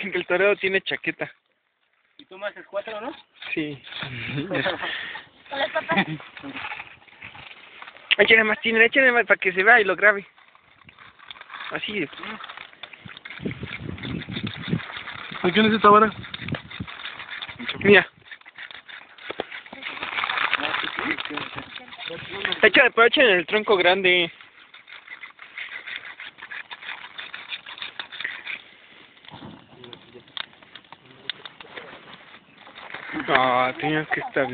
dicen que el torero tiene chaqueta. ¿Y tú me haces 4, no? Sí. Con las papas. Échale más para que se vea y lo grabe. Así es. ¿A quién es esta vara? Mira. Échale, pero échale en el tronco grande. Ah, tenía que estar.